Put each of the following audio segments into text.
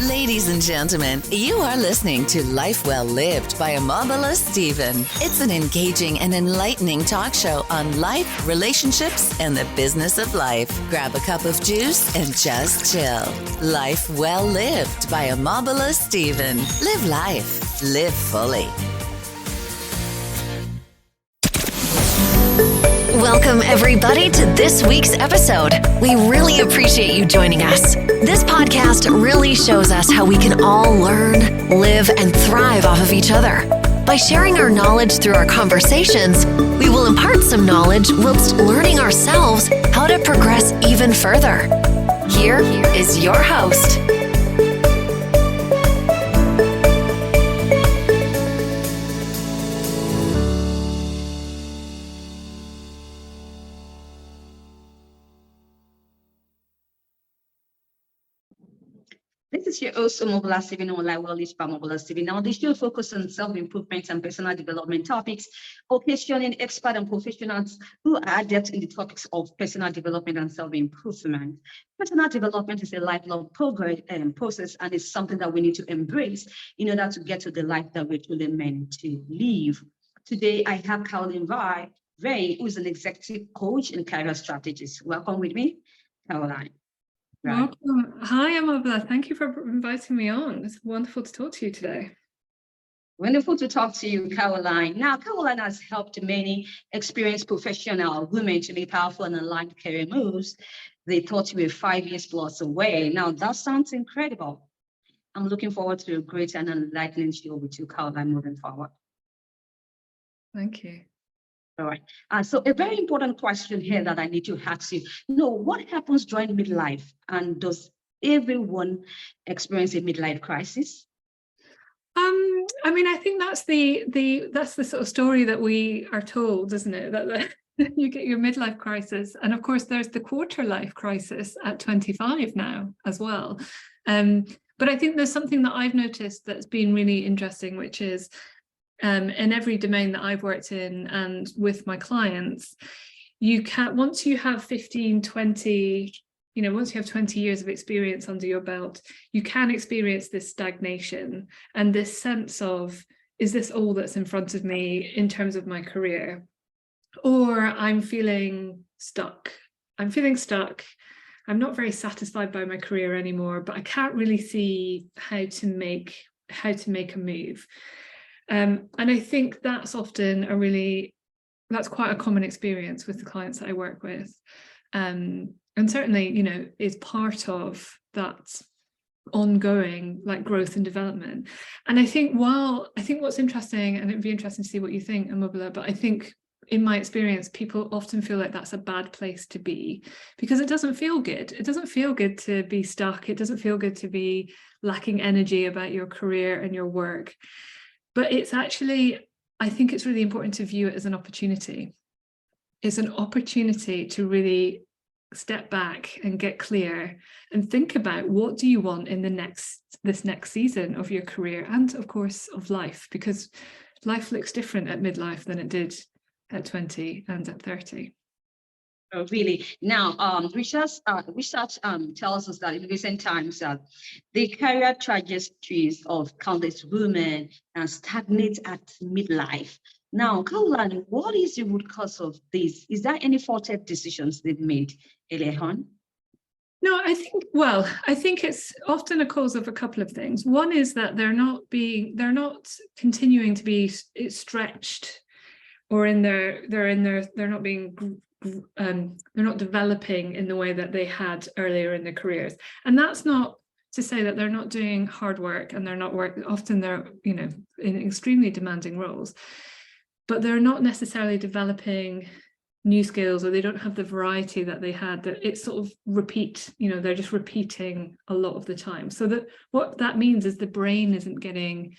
Ladies and gentlemen, you are listening to Life Well Lived by Omobola Stephen. It's an engaging and enlightening talk show on life, relationships, and the business of life. Grab a cup of juice and just chill. Life Well Lived by Omobola Stephen. Live life. Live fully. Welcome, everybody, to this week's episode. We really appreciate you joining us. This podcast really shows us how we can all learn, live, and thrive off of each other. By sharing our knowledge through our conversations, we will impart some knowledge whilst learning ourselves how to progress even further. Here is your host. This is your host, Omobola Stephen, on Life Well Lived by Omobola Stephen. Now, the show focuses on self-improvement and personal development topics, occasioning experts and professionals who are adept in the topics of personal development and self-improvement. Personal development is a lifelong process, and it's something that we need to embrace in order to get to the life that we're truly meant to live. Today, I have Caroline Ray, who is an executive coach and career strategist. Welcome with me, Caroline. Right. Welcome. Hi, Omobola. Thank you for inviting me on. It's wonderful to talk to you today. Wonderful to talk to you, Caroline. Now, Caroline has helped many experienced professional women to make powerful and aligned career moves. They thought you were 5 years plus away. Now, that sounds incredible. I'm looking forward to a great and enlightening show with you, Caroline, moving forward. Thank you. All right. So a very important question here that I need to ask you. What happens during midlife, and does everyone experience a midlife crisis? I think that's the sort of story that we are told, isn't it? That you get your midlife crisis, and of course there's the quarter life crisis at 25 now as well. But I think there's something that I've noticed that's been really interesting, which is in every domain that I've worked in and with my clients, you can, once you have 15, 20, once you have 20 years of experience under your belt, you can experience this stagnation and this sense of, is this all that's in front of me in terms of my career? Or I'm feeling stuck. I'm not very satisfied by my career anymore, but I can't really see how to make a move. And I think that's often that's quite a common experience with the clients that I work with. And certainly, is part of that ongoing growth and development. And I think what's interesting, and it'd be interesting to see what you think, Omobola, but I think in my experience, people often feel like that's a bad place to be because it doesn't feel good. It doesn't feel good to be stuck. It doesn't feel good to be lacking energy about your career and your work. But it's actually, I think it's really important to view it as an opportunity. It's an opportunity to really step back and get clear and think about what do you want in this next season of your career and, of course, of life, because life looks different at midlife than it did at 20 and at 30. Oh, really? Now, research tells us that in recent times, the career trajectories of countless women stagnate at midlife. Now, Caroline, what is the root cause of this? Is there any faulted decisions they've made earlier on? No, I think it's often a cause of a couple of things. One is that they're not continuing to be stretched, or they're not developing in the way that they had earlier in their careers. And that's not to say that they're not doing hard work and they're not often they're, in extremely demanding roles, but they're not necessarily developing new skills, or they don't have the variety that they had, that it's sort of they're just repeating a lot of the time. So that what that means is the brain isn't getting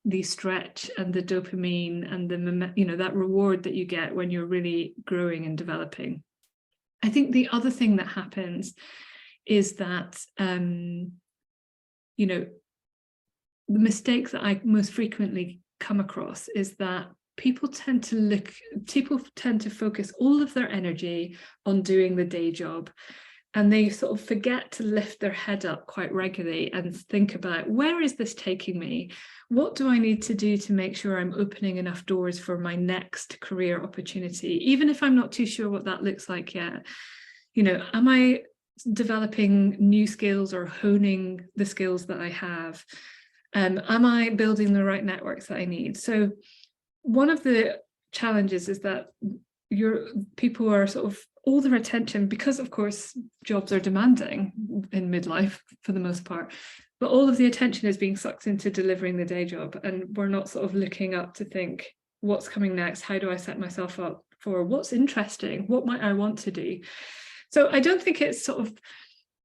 the stretch and the dopamine and that reward that you get when you're really growing and developing. I think the other thing that happens is that the mistake that I most frequently come across is that people tend to focus all of their energy on doing the day job and they sort of forget to lift their head up quite regularly and think about, where is this taking me? What do I need to do to make sure I'm opening enough doors for my next career opportunity, even if I'm not too sure what that looks like yet? You know, am I developing new skills or honing the skills that I have? Am I building the right networks that I need? So one of the challenges is that people are sort of, all their attention, because of course jobs are demanding in midlife for the most part, but all of the attention is being sucked into delivering the day job, and we're not sort of looking up to think, what's coming next? How do I set myself up for what's interesting? What might I want to do? So I don't think it's sort of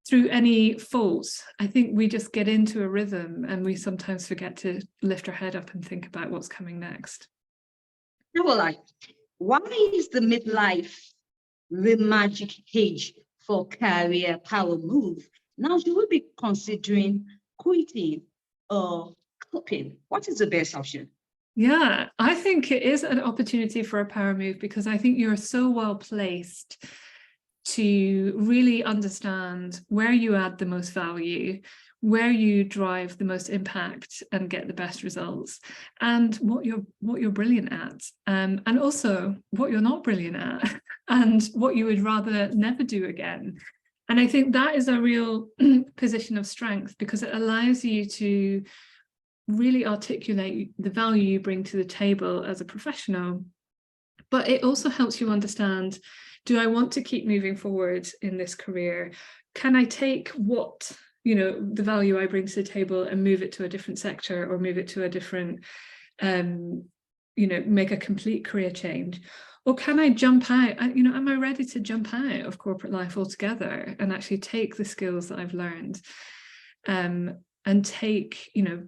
through any faults. I think we just get into a rhythm and we sometimes forget to lift our head up and think about what's coming next. Well, why is the midlife the magic age for career power move? Now, should we be considering quitting or coping? What is the best option? Yeah, I think it is an opportunity for a power move, because I think you're so well placed to really understand where you add the most value, where you drive the most impact and get the best results, and what you're brilliant at, and also what you're not brilliant at, and what you would rather never do again. And I think that is a real position of strength, because it allows you to really articulate the value you bring to the table as a professional, but it also helps you understand, do I want to keep moving forward in this career? Can I take what, you know, the value I bring to the table and move it to a different sector, or move it to a different, you know, make a complete career change? Or can I jump out? You know, am I ready to jump out of corporate life altogether and actually take the skills that I've learned, and take, you know,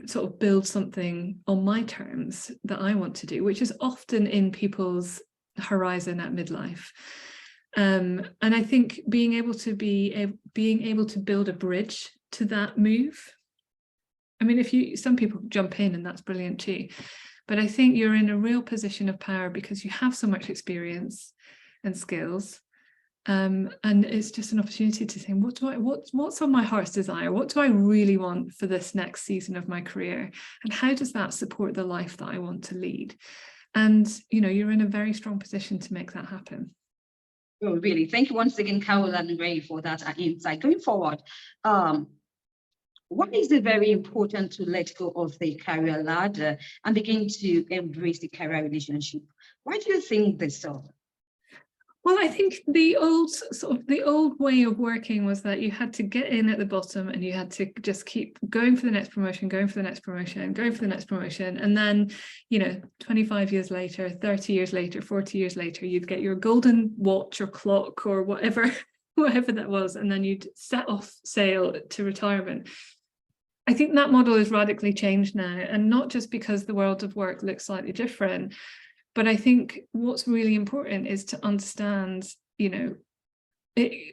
sort of build something on my terms that I want to do, which is often in people's horizon at midlife. And I think being able to build a bridge to that move. I mean, some people jump in and that's brilliant too, but I think you're in a real position of power because you have so much experience and skills. And it's just an opportunity to think, what's on my heart's desire? What do I really want for this next season of my career? And how does that support the life that I want to lead? And, you know, you're in a very strong position to make that happen. Oh, really? Thank you once again, Carol and Ray, for that insight. Going forward, why is it very important to let go of the career ladder and begin to embrace the career relationship? Why do you think this so? Well, I think the old way of working was that you had to get in at the bottom and you had to just keep going for the next promotion, going for the next promotion, going for the next promotion. And then, you know, 25 years later, 30 years later, 40 years later, you'd get your golden watch or clock or whatever that was. And then you'd set off sail to retirement. I think that model is radically changed now, and not just because the world of work looks slightly different. But I think what's really important is to understand, you know,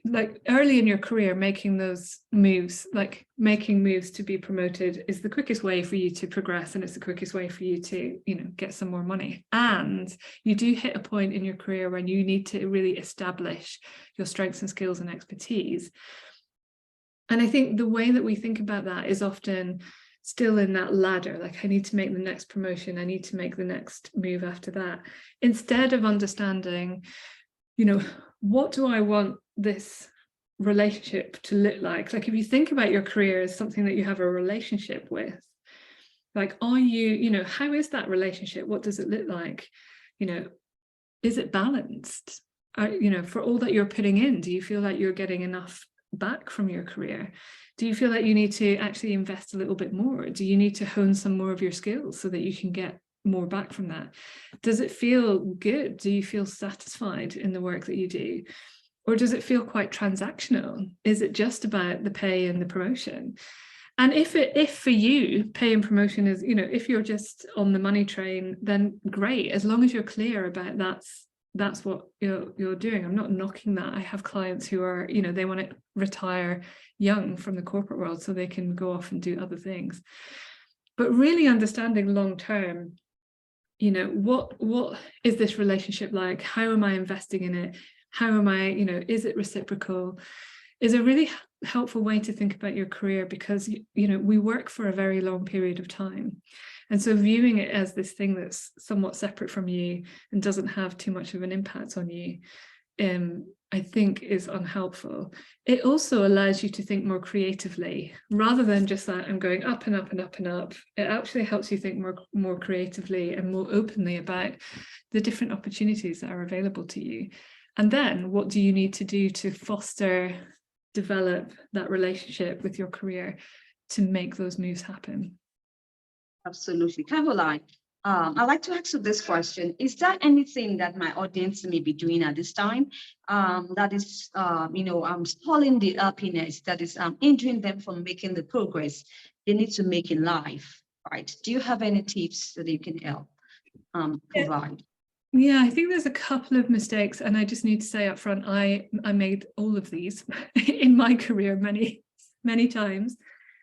like early in your career, making those moves, like making moves to be promoted, is the quickest way for you to progress, and it's the quickest way for you to, you know, get some more money. And you do hit a point in your career when you need to really establish your strengths and skills and expertise. And I think the way that we think about that is often still in that ladder, like I need to make the next promotion, I need to make the next move after that, instead of understanding, you know, what do I want this relationship to look like? Like if you think about your career as something that you have a relationship with, like are you know, how is that relationship? What does it look like? You know, is it balanced? You know, for all that you're putting in, do you feel like you're getting enough back from your career? Do you feel that you need to actually invest a little bit more? Do you need to hone some more of your skills so that you can get more back from that? Does it feel good? Do you feel satisfied in the work that you do? Or does it feel quite transactional? Is it just about the pay and the promotion? And if for you, pay and promotion is, you know, if you're just on the money train, then great, as long as you're clear about that's what you're doing. I'm not knocking that. I have clients who are, you know, they want to retire young from the corporate world so they can go off and do other things. But really understanding long term, you know, what is this relationship like? How am I investing in it? How am I, is it reciprocal? Is a really helpful way to think about your career, because, we work for a very long period of time. And so viewing it as this thing that's somewhat separate from you and doesn't have too much of an impact on you, I think is unhelpful. It also allows you to think more creatively, rather than just that I'm going up and up and up and up. It actually helps you think more creatively and more openly about the different opportunities that are available to you. And then what do you need to do to develop that relationship with your career to make those moves happen? Absolutely. Caroline, I'd like to ask you this question. Is there anything that my audience may be doing at this time that is, stalling the happiness, that is hindering them from making the progress they need to make in life, right? Do you have any tips that you can help provide? Yeah, I think there's a couple of mistakes, and I just need to say up front, I made all of these in my career many times.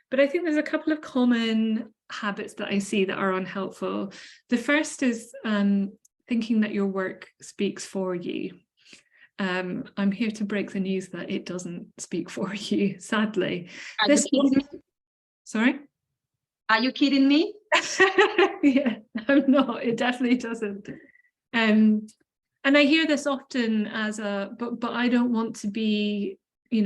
But I think there's a couple of common habits that I see that are unhelpful. The first is thinking that your work speaks for you. I'm here to break the news that it doesn't speak for you, sadly. Sorry? Are you kidding me? Yeah, I'm not. It definitely doesn't. And I hear this often as but I don't want to be,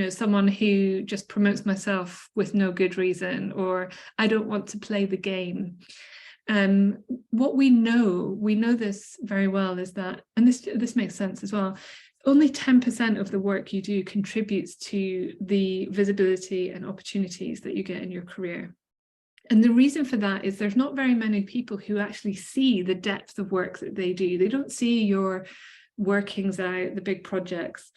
someone who just promotes myself with no good reason, or I don't want to play the game. What we know this very well, is that, and this makes sense as well, only 10% of the work you do contributes to the visibility and opportunities that you get in your career. And the reason for that is there's not very many people who actually see the depth of work that they do. They don't see your workings out, the big projects.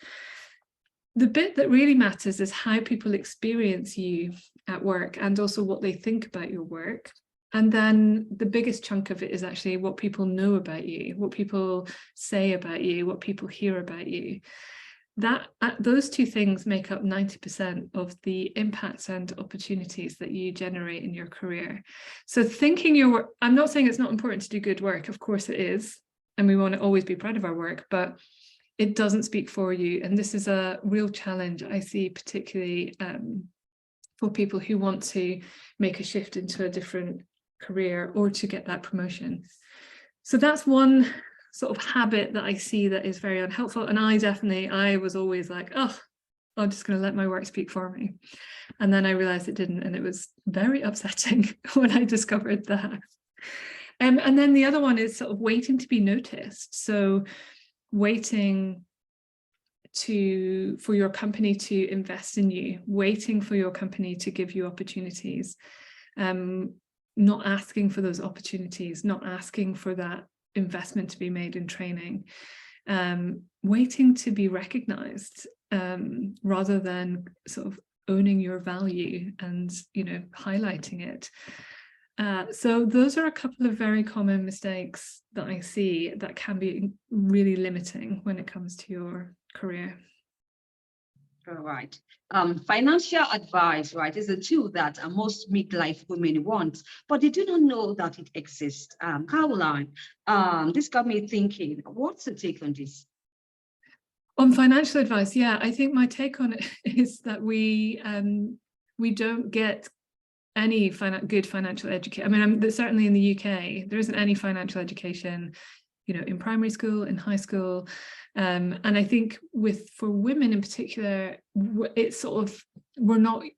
The bit that really matters is how people experience you at work, and also what they think about your work. And then the biggest chunk of it is actually what people know about you, what people say about you, what people hear about you. Those two things make up 90% of the impacts and opportunities that you generate in your career. So thinking your work, I'm not saying it's not important to do good work, of course it is, and we want to always be proud of our work, but it doesn't speak for you. And this is a real challenge I see, particularly for people who want to make a shift into a different career or to get that promotion. So that's one sort of habit that I see that is very unhelpful. And I was always like, oh, I'm just going to let my work speak for me. And then I realized it didn't, and it was very upsetting when I discovered that. And then the other one is sort of waiting to be noticed. So waiting for your company to invest in you, waiting for your company to give you opportunities, not asking for those opportunities, not asking for that investment to be made in training, waiting to be recognized, rather than sort of owning your value and highlighting it. So those are a couple of very common mistakes that I see that can be really limiting when it comes to your career. All right. Financial advice, right, is a tool that most midlife women want, but they do not know that it exists. Caroline, this got me thinking, what's the take on this? On financial advice, yeah, I think my take on it is that we don't get any good financial education. I mean, certainly in the UK, there isn't any financial education, in primary school, in high school. And I think for women in particular, it's sort of,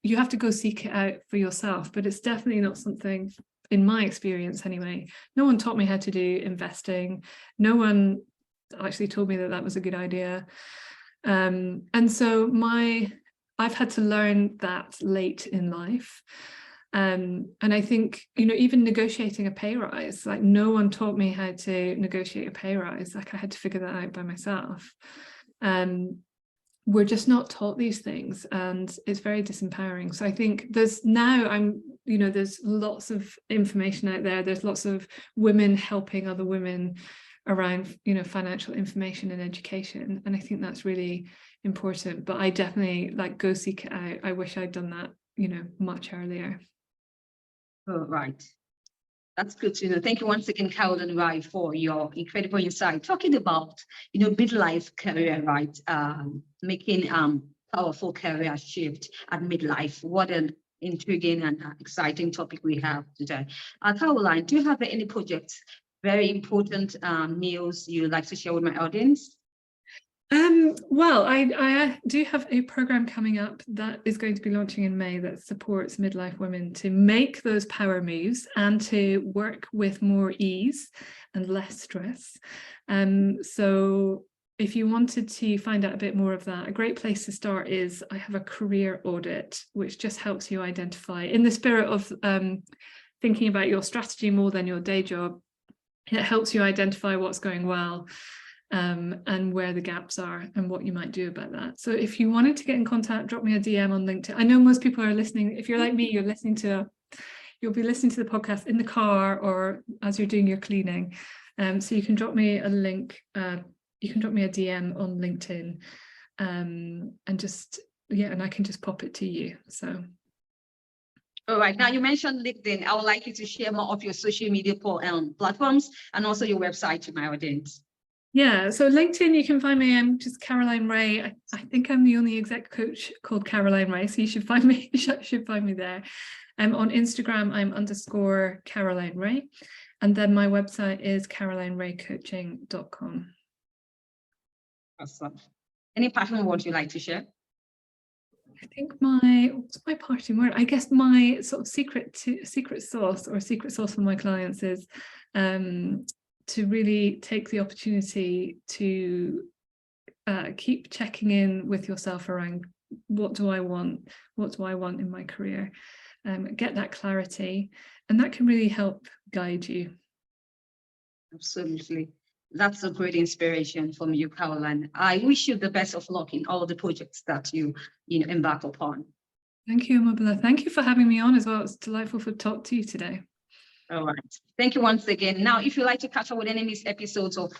you have to go seek it out for yourself, but it's definitely not something, in my experience anyway, no one taught me how to do investing. No one actually told me that was a good idea. And so I've had to learn that late in life. And I think, even negotiating a pay rise, like no one taught me how to negotiate a pay rise. Like I had to figure that out by myself. We're just not taught these things, and it's very disempowering. So I think there's lots of information out there. There's lots of women helping other women around, financial information and education. And I think that's really important, but I definitely go seek it out. I wish I'd done that, much earlier. Oh, right. That's good to know. Thank you once again, Carol and Rai, for your incredible insight. Talking about, midlife career, right? Making powerful career shift at midlife. What an intriguing and exciting topic we have today. Caroline, do you have any projects, very important news you'd like to share with my audience? Well, I do have a program coming up that is going to be launching in May that supports midlife women to make those power moves and to work with more ease and less stress. So if you wanted to find out a bit more of that, a great place to start is I have a career audit, which just helps you identify, in the spirit of thinking about your strategy more than your day job. It helps you identify what's going well, and where the gaps are and what you might do about that. So if you wanted to get in contact, drop me a DM on LinkedIn. I know most people are listening. If you're like me, you'll be listening to the podcast in the car or as you're doing your cleaning. So you can drop me a link. You can drop me a DM on LinkedIn, and I can just pop it to you. So. All right. Now you mentioned LinkedIn. I would like you to share more of your social media platforms and also your website to my audience. Yeah, so LinkedIn, you can find me. I'm just Caroline Ray. I think I'm the only exec coach called Caroline Ray, so you should find me. Should find me there. On Instagram, I'm _Caroline Ray, and then my website is carolineraycoaching.com. Awesome. Any passion words you'd like to share? I think what's my parting word? I guess my sort of secret sauce for my clients is to really take the opportunity to keep checking in with yourself around what do I want in my career, get that clarity, and that can really help guide you. Absolutely. That's a great inspiration from you, Caroline. I wish you the best of luck in all the projects that you embark upon. Thank you, Omobola. Thank you for having me on as well. It's delightful to talk to you today. All right. Thank you once again. Now, if you'd like to catch up with any missed episodes of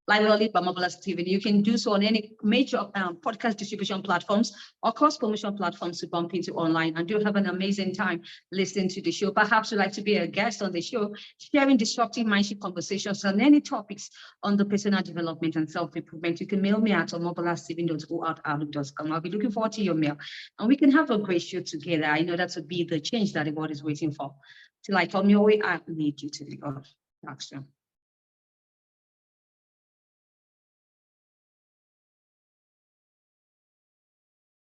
Life Well Lived by Omobola Stephen, you can do so on any major podcast distribution platforms or cross-promotion platforms to bump into online, and do have an amazing time listening to the show. Perhaps you'd like to be a guest on the show, sharing disruptive mindset conversations on any topics on the personal development and self-improvement. You can mail me at omobolasteven.outlook.com. I'll be looking forward to your mail, and we can have a great show together. I know that would be the change that the world is waiting for. Till I come your way, I need you to the action.